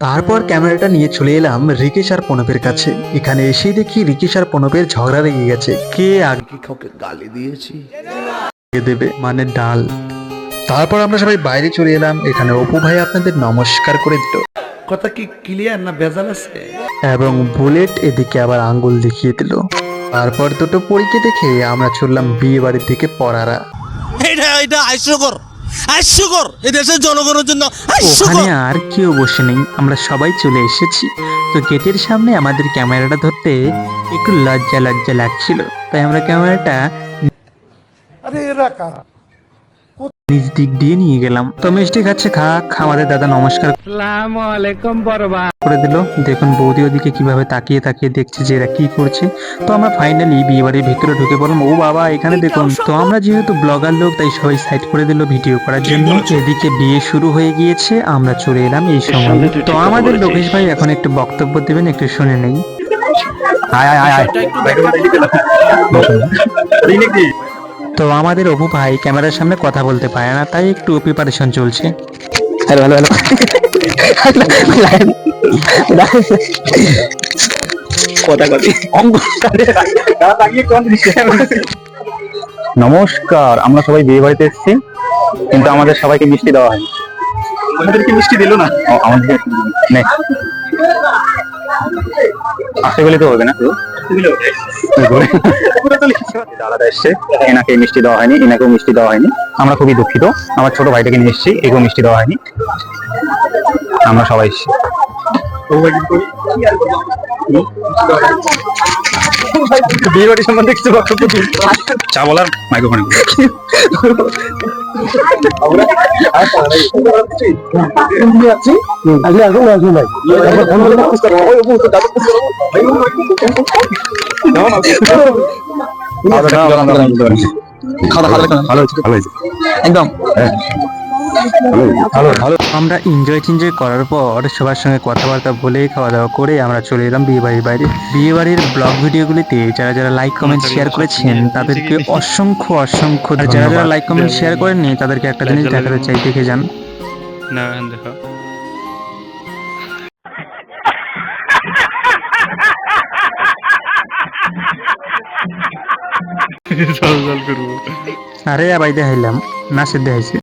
তারপর ক্যামেরাটা নিয়ে চলে এলাম রিকেশ আর প্রণবের কাছে। এখানে এসেই দেখি রিকেশ আর প্রণবের ঝগড়া লেগে গেছে, কে আগে কাউকে গালি দিয়েছি। দেবে মানে ডাল। তারপর আমরা সবাই বাইরে চলে এলাম। এখানে অপু ভাই আপনাদের নমস্কার করে দিল কথা কি ক্লিয়ার না ভেজাল আছে? এবং বুলেট এদিকে আবার আঙ্গুল দেখিয়ে দিল। তারপর দুটো পরীকে দেখে আমরা চললাম বিয়ে বাড়ির দিকে পড়ারা। এটা হাস্যকর, হাস্যকর এই দেশের জনগণের জন্য ওখানে হাস্যকর। আর কেউ বসে নেই, আমরা সবাই চলে এসেছি। তো গেটের সামনে আমাদের ক্যামেরাটা ধরতে একটু লজ্জা লজ্জা লাগছিল, তাই আমরা ক্যামেরাটা নিজ দিক দিয়ে নিয়ে গেলাম। তো মিষ্টি খাচ্ছে, খাক। আমাদের দাদা নমস্কার করে দিল। দেখুন বৌদি ওদিকে কিভাবে তাকিয়ে তাকিয়ে দেখছে যে এরা কি করছে। তো আমরা ফাইনালি বিয়ে বাড়ির ভিতরে ঢুকে পড়লাম। ও বাবা, এখানে দেখুন। তো আমরা যেহেতু ব্লগার লোক, তাই সবাই সাইড করে দিল ভিডিও করার জন্য। এদিকে বিয়ে শুরু হয়ে গিয়েছে, আমরা চলে এলাম এই সময়। তো আমাদের লোকেশ ভাই এখন একটু বক্তব্য দেবেন, একটু শুনে নেই। তো আমাদের অপু ভাই ক্যামেরার সামনে কথা বলতে পারে না, তাই একটু প্রিপারেশন চলছে। হ্যালো হ্যালো নমস্কার, আমরা সবাই বিয়ে বাড়িতে এসেছি, কিন্তু আমাদের সবাইকে মিষ্টি দেওয়া হয়নি। আমাদেরকে মিষ্টি দিল না। আমাদের নেই, আসতে গেলে তো হবে না। দাদা এসছে, এনাকে মিষ্টি দেওয়া হয়নি, এনাকেও মিষ্টি দেওয়া হয়নি। আমরা খুবই দুঃখিত। আমার ছোট ভাইটাকে নিয়ে এসেছি, একেও মিষ্টি দেওয়া হয়নি। আমরা সবাই এসেছি। বিয়ে বাড়ি সম্বন্ধে কিছু বক্তব্য চা বলার মাইক্রোফোনে। একদম আমরা এনজয় টিনজয় করার পর সবার সঙ্গে কথাবার্তা বলে খাওয়া দাওয়া করে আমরা চলে এলাম বিয়ে বাড়ির বাইরে। বিয়ে বাড়ির ব্লগ ভিডিওগুলিতে যারা যারা লাইক কমেন্ট শেয়ার করেছেন তাদেরকে অসংখ্য অসংখ্য, আর যারা যারা লাইক কমেন্ট শেয়ার করেননি তাদেরকে একটা জিনিস দেখাতে চাই, দেখে যান। না দেখো জল জল করবো। আরে আবাই দেখাইলাম, নাচের দেখাইছে।